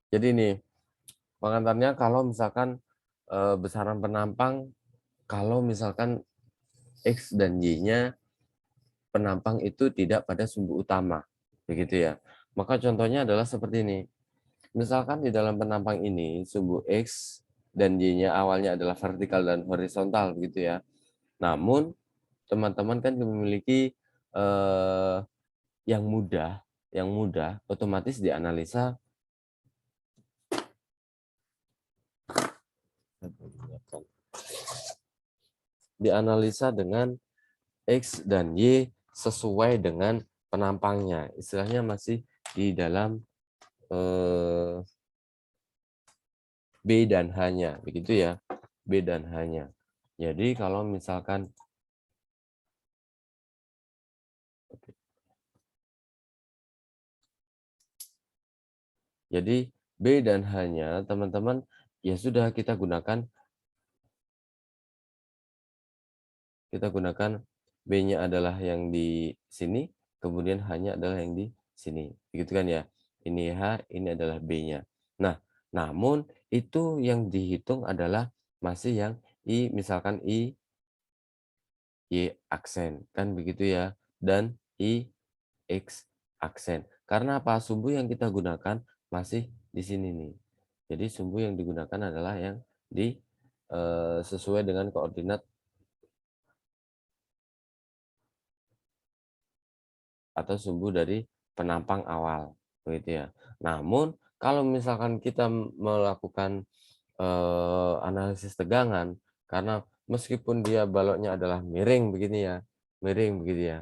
Jadi ini pengantarnya kalau misalkan besaran penampang, kalau misalkan X dan Y-nya penampang itu tidak pada sumbu utama, begitu ya. Maka contohnya adalah seperti ini. Misalkan di dalam penampang ini sumbu X dan Y-nya awalnya adalah vertikal dan horizontal, begitu ya. Namun teman-teman kan memiliki eh, yang mudah otomatis dianalisa dengan X dan Y sesuai dengan penampangnya. Istilahnya masih di dalam B dan H-nya, begitu ya. B dan H-nya. Jadi kalau misalkan jadi B dan H-nya teman-teman ya sudah kita gunakan B-nya adalah yang di sini, kemudian H-nya adalah yang di sini. Begitu kan ya? Ini H, ini adalah B-nya. Nah, namun itu yang dihitung adalah masih yang I, misalkan I, Y aksen. Kan begitu ya? Dan I, X aksen. Karena apa? Sumbu yang kita gunakan masih di sini nih. Jadi sumbu yang digunakan adalah yang di sesuai dengan koordinat atau sumbu dari penampang awal, begitu ya. Namun kalau misalkan kita melakukan analisis tegangan, karena meskipun dia baloknya adalah miring begini ya, miring begitu ya.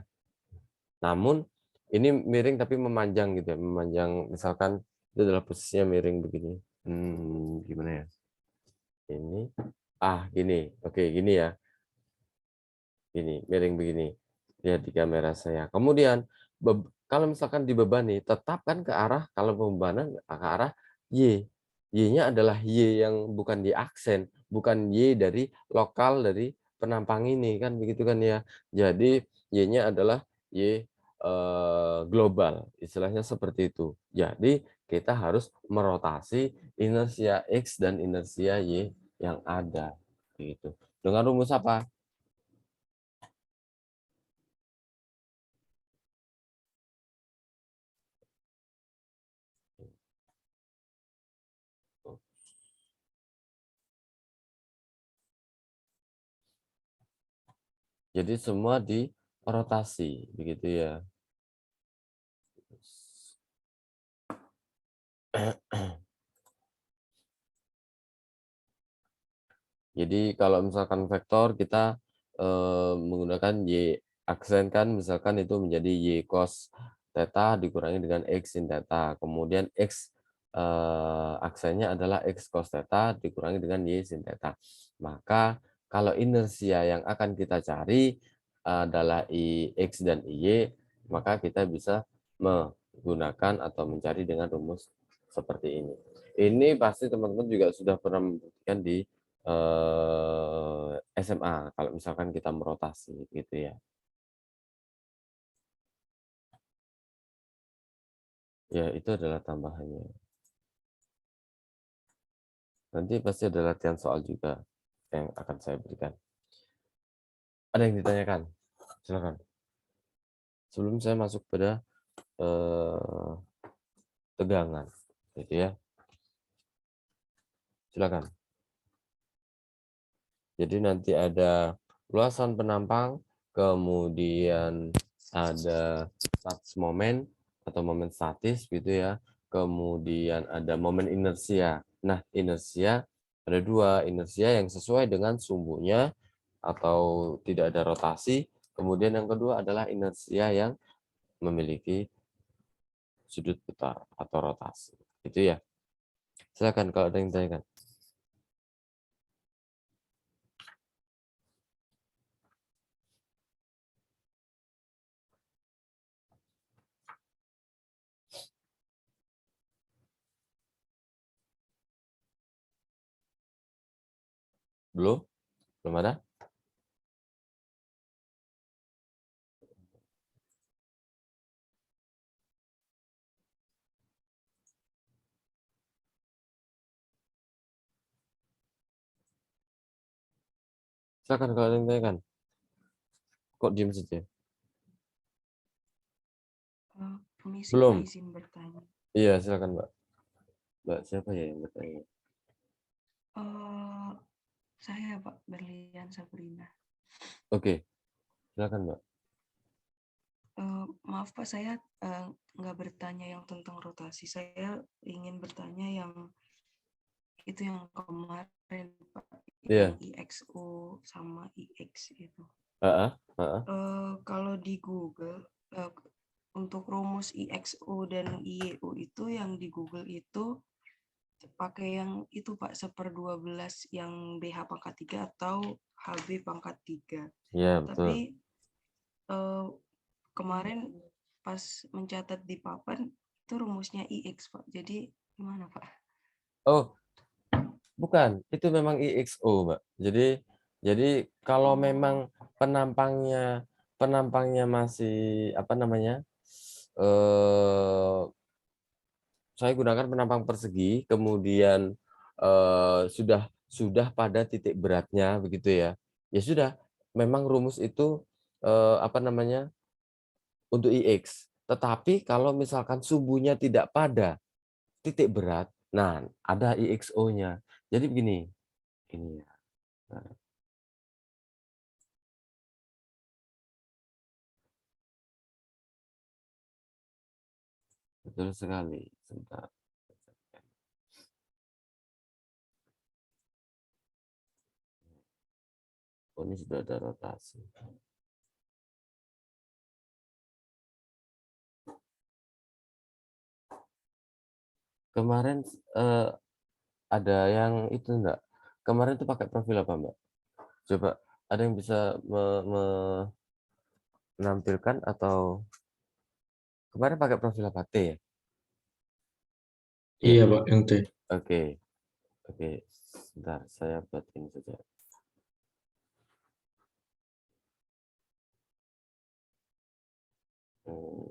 Namun ini miring tapi memanjang gitu ya, memanjang misalkan itu adalah posisinya miring begini. Gimana ya? Ini, gini, oke gini ya, gini, miring begini. Lihat di kamera saya. Kemudian kalau misalkan dibebani, tetap kan ke arah kalau pembebanan ke arah Y. Y-nya adalah Y yang bukan di aksen, bukan Y dari lokal dari penampang ini kan begitu kan ya. Jadi Y-nya adalah Y global, istilahnya seperti itu. Jadi kita harus merotasi inersia X dan inersia Y yang ada gitu. Dengan rumus apa? Jadi semua dirotasi, begitu ya. Jadi kalau misalkan vektor kita menggunakan Y aksen kan misalkan itu menjadi Y cos theta dikurangi dengan X sin theta. Kemudian X aksennya adalah X cos theta dikurangi dengan Y sin theta. Maka kalau inersia yang akan kita cari adalah I X dan Y, maka kita bisa menggunakan atau mencari dengan rumus seperti ini. Ini pasti teman-teman juga sudah pernah membuktikan di SMA kalau misalkan kita merotasi gitu ya. Ya itu adalah tambahannya. Nanti pasti ada latihan soal juga yang akan saya berikan. Ada yang ditanyakan? Silakan. Sebelum saya masuk pada eh, tegangan, gitu ya. Silakan. Jadi nanti ada luasan penampang, kemudian ada status momen atau momen statis gitu ya. Kemudian ada momen inersia. Nah, inersia ada dua, inersia yang sesuai dengan sumbunya atau tidak ada rotasi. Kemudian yang kedua adalah inersia yang memiliki sudut putar atau rotasi. Itu ya. Silakan kalau ada yang ditanyakan. Belum? Belum ada? Silakan kalau ada yang tanyakan. Kok diam saja? Permisi Pak, Belum? izin bertanya. Iya, silakan Mbak. Mbak siapa ya yang bertanya? Eh, saya Pak Berlian Sabrina. Oke, silakan Mbak. Maaf Pak, saya nggak bertanya yang tentang rotasi. Saya ingin bertanya yang itu yang kemarin Pak, yang Iya. IXO sama IX itu. Heeh, heeh. Kalau di Google untuk rumus IXO dan IYO itu yang di Google itu pakai yang itu Pak 1/12 yang BH pangkat 3 atau HB pangkat 3. Iya, betul. Tapi kemarin pas mencatat di papan itu rumusnya IX Pak. Jadi gimana Pak? Oh, bukan. Itu memang IXO, Mbak. Jadi kalau memang penampangnya masih apa namanya? eh saya gunakan penampang persegi, kemudian sudah pada titik beratnya begitu ya. Ya sudah, memang rumus itu apa namanya? Untuk IX. Tetapi kalau misalkan subuhnya tidak pada titik berat, nah ada IXO-nya. Jadi begini, ini ya. Nah, betul sekali. Sebentar. Oh, ini sudah ada rotasi. Kemarin ada yang itu enggak? Kemarin itu pakai profil apa, Mbak? Coba ada yang bisa menampilkan atau kemarin pakai profil apa? T ya? Iya. Iya Pak, yang T. Oke. Oke. Sebentar, saya buat ini saja. Hmm,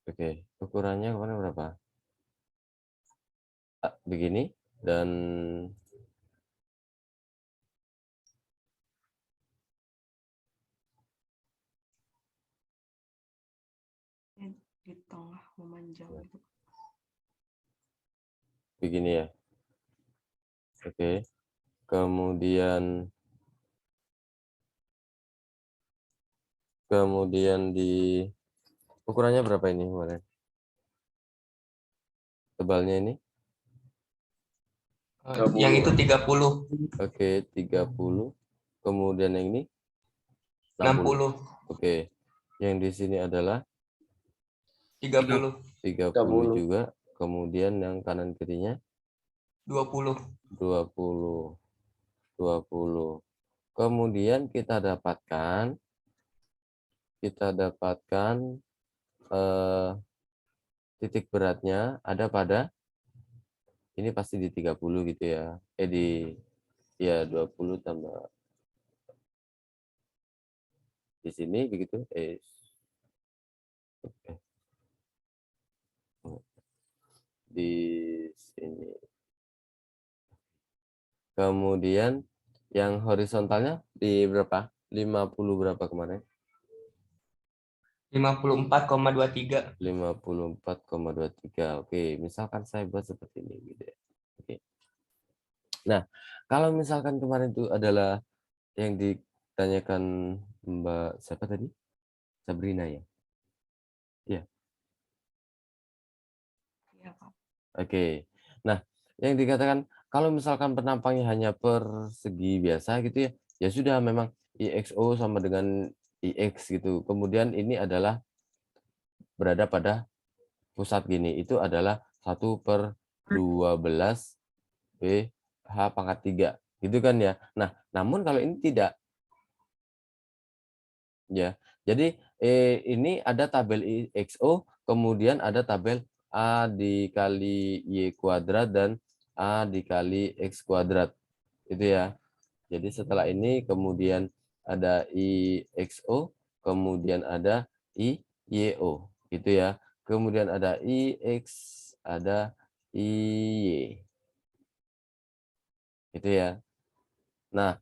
Oke, ukurannya kemarin berapa? Begini dan Di tengah memanjang itu. begini ya. Oke. Kemudian di ukurannya berapa ini kemarin? Tebalnya ini? Yang itu 30. Oke, 30. Kemudian yang ini 60. 60. Oke. Yang di sini adalah 30. 30 juga. Kemudian yang kanan kirinya 20. 20. 20. Kemudian kita dapatkan titik beratnya ada pada ini pasti di 30 gitu ya. Ya 20 tambah di sini begitu. Di sini. Kemudian yang horizontalnya di berapa? 50 berapa kemarin? 54,23. 54,23. Oke, misalkan saya buat seperti ini gitu ya. Oke. Nah, kalau misalkan kemarin itu adalah yang ditanyakan Mbak siapa tadi? Sabrina ya? Iya. Iya Pak. Oke. Nah, yang dikatakan kalau misalkan penampangnya hanya persegi biasa gitu ya, ya sudah memang IXO sama dengan IX gitu. Kemudian ini adalah berada pada pusat gini, itu adalah 1/12 BH pangkat 3 gitu kan ya. Nah, namun kalau ini tidak ya. Jadi ini ada tabel IXO, kemudian ada tabel A dikali Y kuadrat dan A dikali X kuadrat. Itu ya. Jadi setelah ini kemudian ada IXO, kemudian ada IYO gitu ya. kemudian ada IX, ada IY. Itu ya. Nah,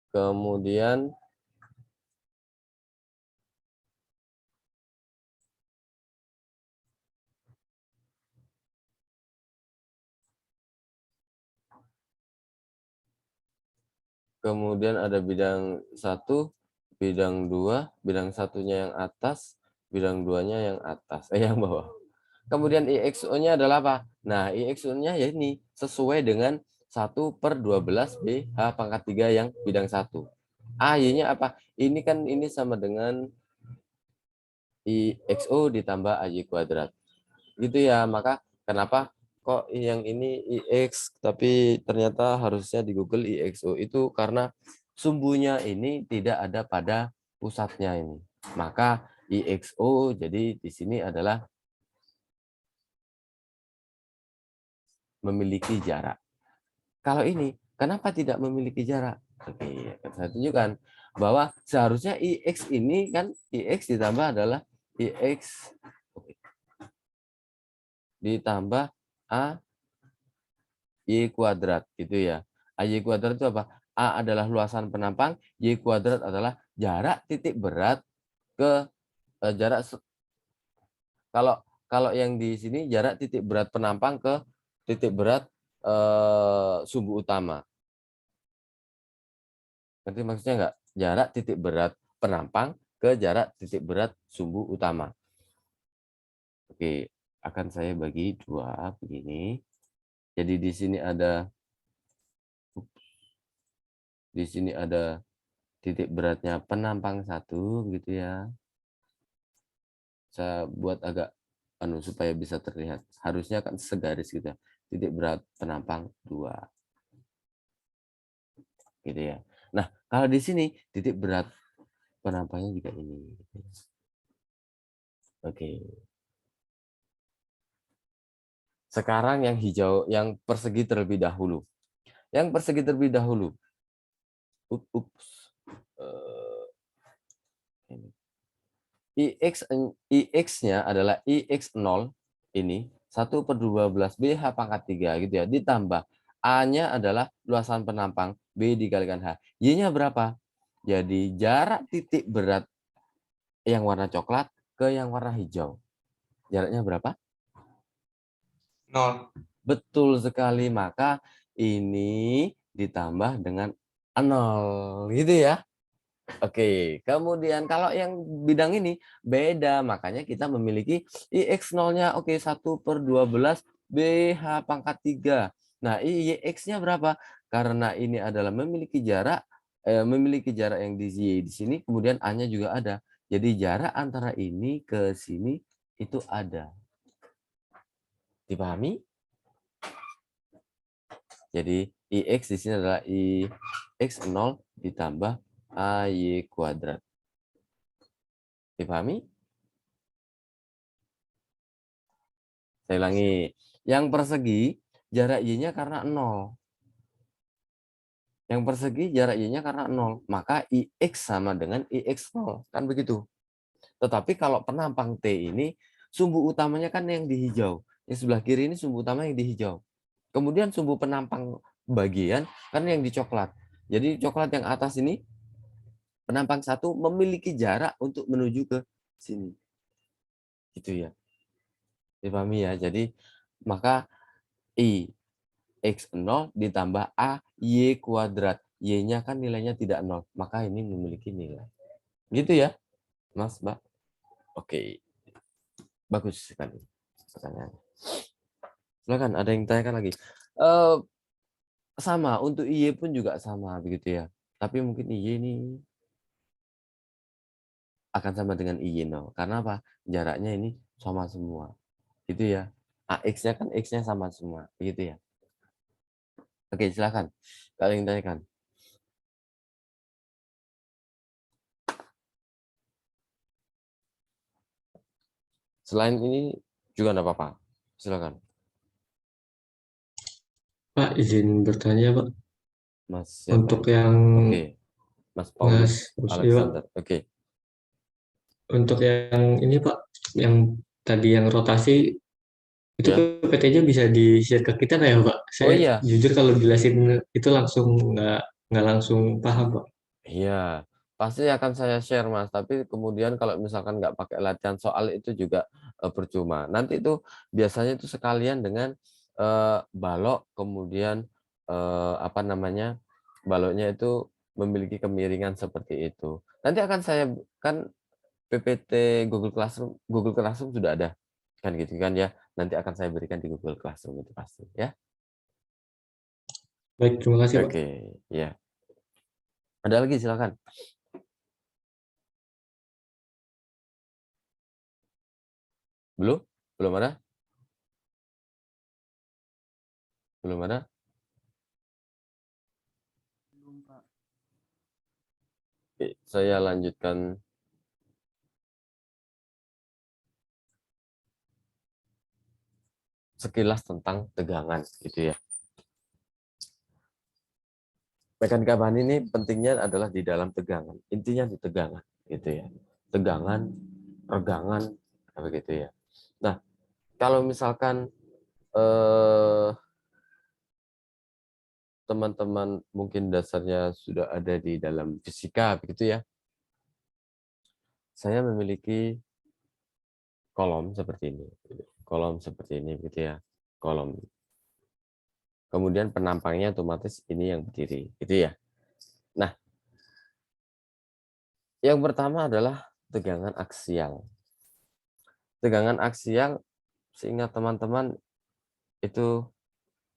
kemudian ada bidang 1, bidang 2, bidang satunya yang atas, bidang 2-nya yang atas, yang bawah. Kemudian IXO-nya adalah apa? Nah, IXO-nya ya ini sesuai dengan 1/12 BH pangkat 3 yang bidang 1. AY-nya apa? Ini kan ini sama dengan IXO ditambah AY kuadrat. Gitu ya, maka kenapa kok yang ini IX tapi ternyata harusnya di Google IXO itu karena sumbunya ini tidak ada pada pusatnya ini. Maka IXO jadi di sini adalah memiliki jarak. Kalau ini kenapa tidak memiliki jarak? Oke, akan saya tunjukkan bahwa seharusnya IX ini kan IX ditambah adalah IX ditambah A Y kuadrat gitu ya. AY kuadrat itu apa? A adalah luasan penampang, Y kuadrat adalah jarak titik berat ke jarak kalau kalau yang di sini jarak titik berat penampang ke titik berat sumbu utama. Ngerti maksudnya enggak? Jarak titik berat penampang ke jarak titik berat sumbu utama. Oke, akan saya bagi dua begini. Jadi di sini ada titik beratnya penampang 1 gitu ya. Saya buat agak supaya bisa terlihat. Harusnya kan segaris gitu ya. Titik berat penampang 2. Gitu ya. Nah, kalau di sini titik berat penampangnya juga ini. Oke. Sekarang yang hijau, yang persegi terlebih dahulu. Yang persegi terlebih dahulu. IX-nya adalah IX0 ini 1/12 BH pangkat 3 gitu ya. Ditambah A-nya adalah luasan penampang B dikalikan H. Y-nya berapa? Jadi jarak titik berat yang warna coklat ke yang warna hijau. Jaraknya berapa? 0. Betul sekali, maka ini ditambah dengan 0 gitu ya. Oke, kemudian kalau yang bidang ini beda, makanya kita memiliki IX0-nya oke 1/12 BH pangkat 3. Nah, IX-nya berapa? Karena ini adalah memiliki jarak yang di sini, kemudian A-nya juga ada. Jadi jarak antara ini ke sini itu ada. Dipahami? Jadi IX di sini adalah IX0 ditambah AY kuadrat. Dipahami? Saya ulangi. Yang persegi jarak Y-nya karena 0. Yang persegi jarak Y-nya karena 0. Maka IX sama dengan IX0. Kan begitu. Tetapi kalau penampang T ini sumbu utamanya kan yang di hijau. Yang sebelah kiri ini sumbu utama yang di hijau. Kemudian sumbu penampang bagian kan yang di coklat. Jadi coklat yang atas ini penampang 1 memiliki jarak untuk menuju ke sini. Gitu ya. Dipahami ya. Jadi maka IX0 ditambah AY kuadrat. Y-nya kan nilainya tidak 0. Maka ini memiliki nilai. Gitu ya, Mas, Mbak? Oke. Bagus sekali pertanyaan. Silakan, ada yang tanyakan lagi. Sama, untuk IY pun juga sama, begitu ya. Tapi mungkin IY ini akan sama dengan IY0. Karena apa? Jaraknya ini sama semua. Gitu ya. AX-nya kan X-nya sama semua. Begitu ya. Oke, silakan. Kalau yang tanyakan. Selain ini juga enggak apa-apa. Silakan. Pak, izin bertanya, Pak. Mas siapa Untuk ini? yang Oke. Mas Paulus Mas Iwa, Alexander. Oke. untuk yang ini Pak, yang tadi yang rotasi itu Ya. PPT-nya bisa di-share ke kita nggak ya Pak? Oh Saya iya. jujur kalau jelasin itu langsung nggak langsung paham Pak. Iya, pasti akan saya share Mas. Tapi kemudian kalau misalkan nggak pakai latihan soal itu juga percuma. Nanti itu biasanya itu sekalian dengan balok, kemudian apa namanya, baloknya itu memiliki kemiringan seperti itu. Nanti akan saya kan PPT Google Classroom sudah ada kan gitu kan ya. Nanti akan saya berikan di Google Classroom itu pasti ya. Baik, terima kasih Pak. Oke, ya. Ada lagi silakan. Belum? Belum ada? Belum ada? Oke, saya lanjutkan sekilas tentang tegangan gitu ya. Mekanika bahan ini pentingnya adalah di dalam tegangan. Intinya di tegangan gitu ya. Tegangan, regangan begitu ya. Nah, kalau misalkan teman-teman mungkin dasarnya sudah ada di dalam fisika begitu ya. Saya memiliki kolom seperti ini. Kolom seperti ini gitu ya. Kolom. Kemudian penampangnya otomatis ini yang berdiri gitu ya. Nah, yang pertama adalah tegangan aksial. Tegangan aksial, seingat teman-teman, itu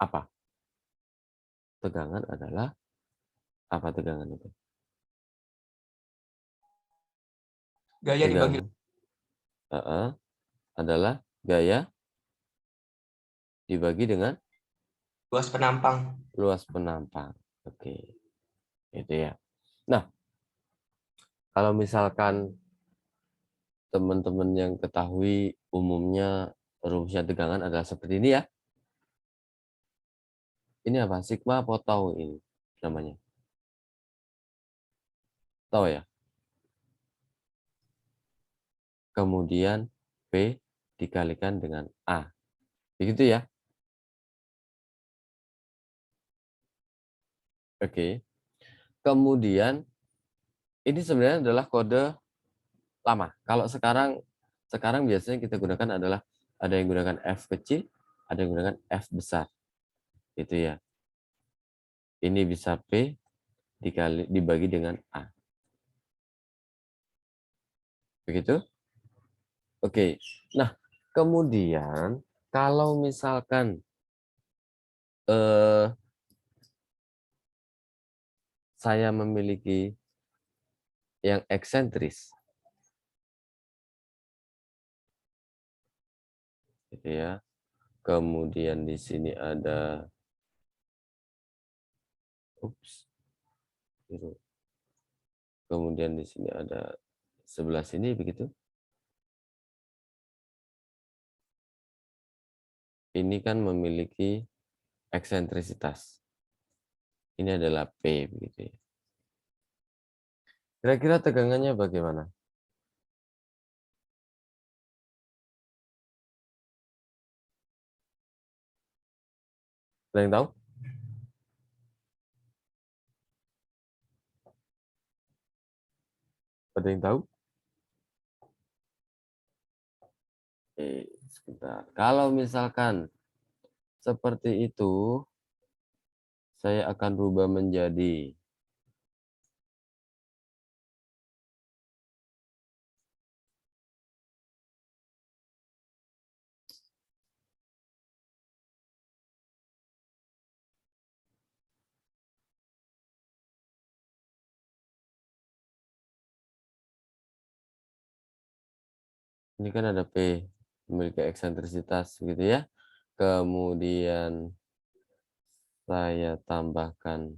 apa? Tegangan adalah apa tegangan itu? Gaya dibagi Tegangan adalah gaya dibagi dengan luas penampang. luas penampang. Oke, itu ya. Nah, kalau misalkan teman-teman yang ketahui umumnya rumusnya tegangan adalah seperti ini ya. Ini apa? Sigma apa tau ini namanya? Tahu ya? Kemudian P dikalikan dengan A. Begitu ya? Oke. Kemudian ini sebenarnya adalah kode lama. Kalau sekarang biasanya kita gunakan adalah ada yang gunakan F kecil, ada yang gunakan F besar. Gitu ya. Ini bisa P dibagi dengan A. Begitu? Oke. Nah, kemudian kalau misalkan saya memiliki yang eksentris, gitu ya. Kemudian di sini ada, kemudian di sini ada sebelah sini begitu. Ini kan memiliki eksentrisitas. Ini adalah P begitu ya. Kira-kira tegangannya bagaimana? Ada yang tahu? Ada yang tahu? Sebentar. Kalau misalkan seperti itu, saya akan rubah menjadi ini kan ada P memiliki eksentrisitas gitu ya. Kemudian saya tambahkan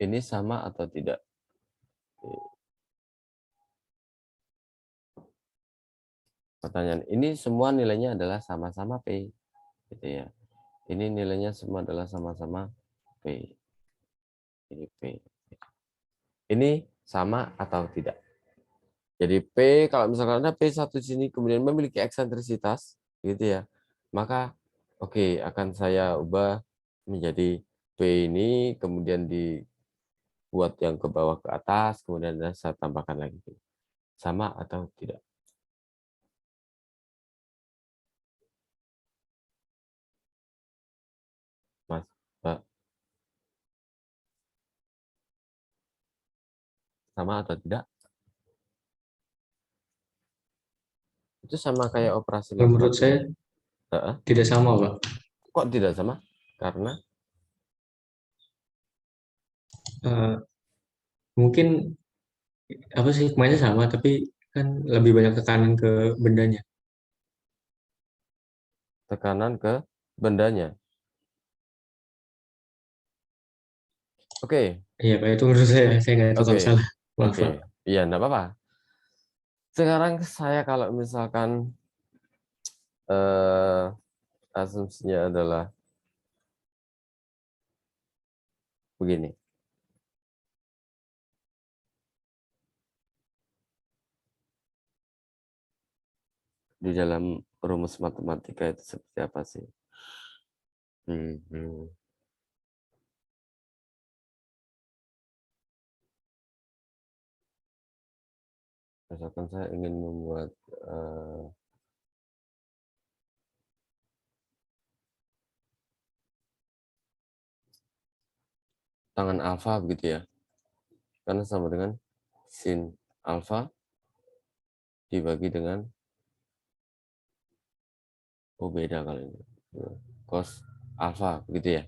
ini sama atau tidak? Pertanyaan, ini semua nilainya adalah sama-sama P, gitu ya. Ini nilainya semua adalah sama-sama P. Ini P. Ini sama atau tidak? Jadi P, kalau misalkan ada P1 di sini kemudian memiliki eksentrisitas, gitu ya, maka oke, akan saya ubah menjadi P ini, kemudian dibuat yang ke bawah ke atas, kemudian saya tambahkan lagi. Sama atau tidak? Mas, Mbak, sama atau tidak? Itu sama kayak operasi Kalau menurut matematika. saya Heeh. tidak sama, Pak. Kok tidak sama? Karena Eh, mungkin apa sih, hikmahnya sama, tapi kan lebih banyak tekanan ke bendanya. tekanan ke bendanya. Oke, Iya, Pak, itu menurut saya nggak tahu oke, kalau salah. Maaf, oke. Pak. Iya, enggak apa-apa. Sekarang saya kalau misalkan asumsinya adalah begini. Di dalam rumus matematika itu seperti apa sih? Hmm. Misalkan saya ingin membuat tangan alfa begitu ya. Karena sama dengan sin alfa dibagi dengan, oh beda kali ini, cos alfa begitu ya.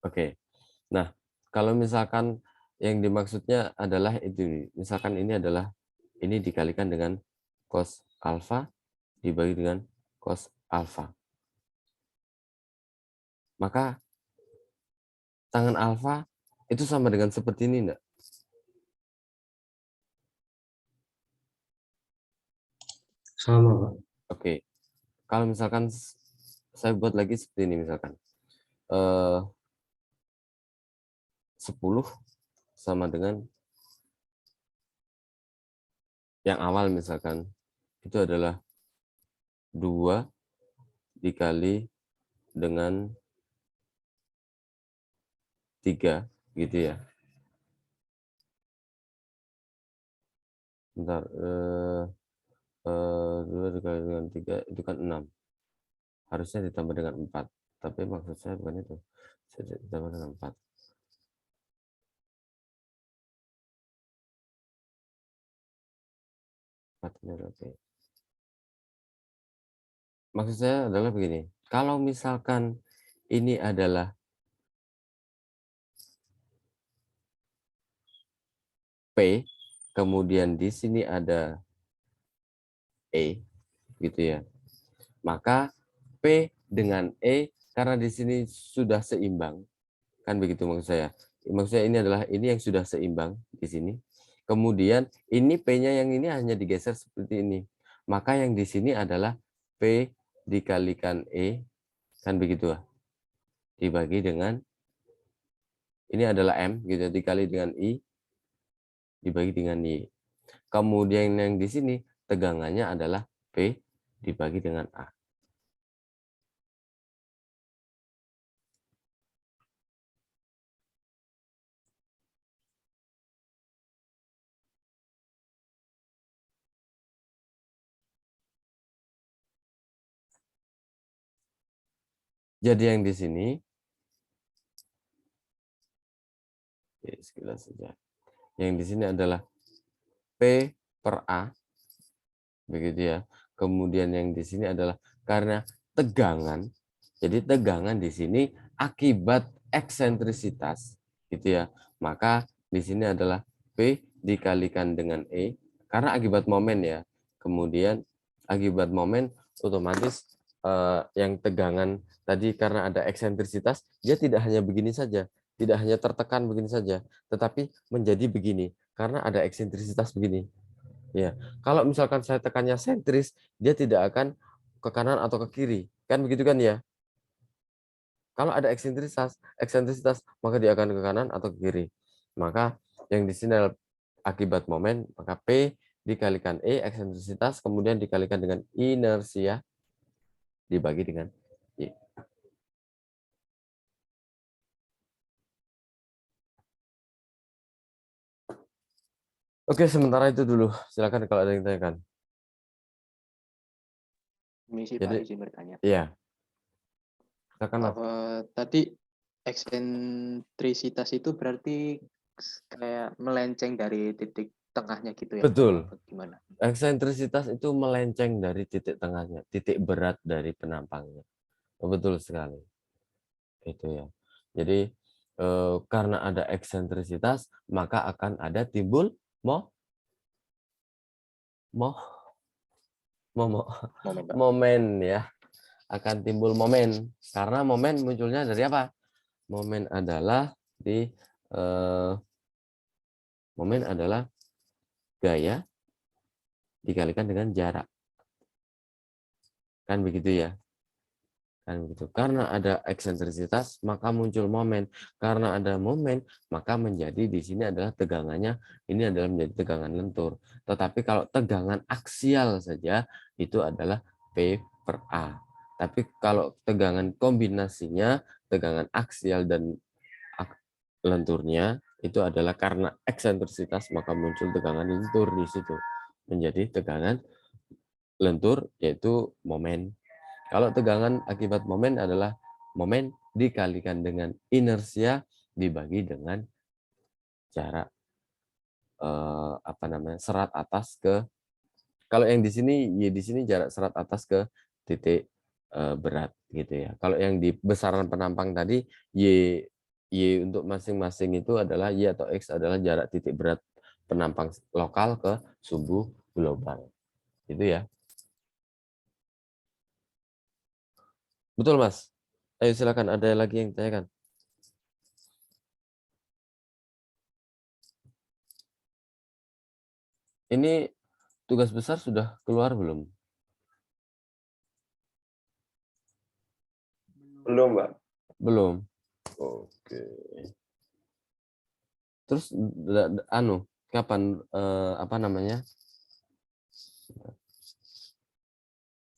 Oke. Nah, kalau misalkan yang dimaksudnya adalah itu, misalkan ini dikalikan dengan cos alfa dibagi dengan cos alfa. Maka tangan alfa itu sama dengan seperti ini enggak? Sama, Pak. Oke. Kalau misalkan saya buat lagi seperti ini misalkan. 10 sama dengan yang awal misalkan itu adalah 2 dikali dengan 3 gitu ya. Bentar, 2 dikali dengan 3 itu kan 6. Harusnya ditambah dengan 4. Tapi maksud saya bukan itu. Saya ditambah dengan 4. 4 ini oke. Maksud saya adalah begini. Kalau misalkan ini adalah P, kemudian di sini ada E, gitu ya. Maka P dengan E karena di sini sudah seimbang, kan begitu maksud saya. Maksudnya ini adalah ini yang sudah seimbang di sini. Kemudian ini P-nya yang ini hanya digeser seperti ini. Maka yang di sini adalah P dikalikan E, kan begitu. Dibagi dengan ini adalah M gitu, dikali dengan I dibagi dengan Y. Kemudian yang di sini tegangannya adalah P dibagi dengan A. Jadi yang di sini sekilas saja. Yang di sini adalah P per A, begitu ya. Kemudian yang di sini adalah karena tegangan. Jadi tegangan di sini akibat eksentrisitas, gitu ya. Maka di sini adalah P dikalikan dengan E, karena akibat momen ya. Kemudian akibat momen otomatis yang tegangan tadi karena ada eksentrisitas, dia tidak hanya begini saja, tidak hanya tertekan begini saja, tetapi menjadi begini karena ada eksentrisitas begini. Ya, kalau misalkan saya tekannya sentris, dia tidak akan ke kanan atau ke kiri, kan begitu kan ya? Kalau ada eksentrisitas, maka dia akan ke kanan atau ke kiri. Maka yang di sini adalah akibat momen, maka P dikalikan E eksentrisitas, kemudian dikalikan dengan inersia, dibagi dengan Y. Oke, sementara itu dulu. Silakan kalau ada yang tanyakan. Misi Jadi, Pak izin bertanya. iya. Silakan, Mas. Tadi eksentrisitas itu berarti kayak melenceng dari titik tengahnya gitu ya? Betul. Atau gimana? Eksentrisitas itu melenceng dari titik tengahnya, titik berat dari penampangnya. Betul sekali. Itu ya. Jadi karena ada eksentrisitas, maka akan ada timbul Momen Pak. momen ya. Akan timbul momen. Karena momen munculnya dari apa? Momen adalah gaya dikalikan dengan jarak. Kan begitu ya? Kan begitu. Karena ada eksentrisitas, maka muncul momen. Karena ada momen, maka menjadi di sini adalah tegangannya, ini adalah menjadi tegangan lentur. Tetapi kalau tegangan aksial saja, itu adalah P per A. Tapi kalau tegangan kombinasinya, tegangan aksial dan lenturnya, itu adalah karena eksentrisitas, maka muncul tegangan lentur di situ. Menjadi tegangan lentur, yaitu momen. Kalau tegangan akibat momen adalah momen dikalikan dengan inersia dibagi dengan jarak serat atas ke, kalau yang di sini y di sini jarak serat atas ke titik berat gitu ya. Kalau yang di besaran penampang tadi y untuk masing-masing itu adalah y atau x adalah jarak titik berat penampang lokal ke sumbu global. Itu ya. Betul, Mas. Ayo silakan, ada lagi yang ditanyakan. Ini tugas besar sudah keluar belum? Belum, Mbak. Belum. Oke. Terus kapan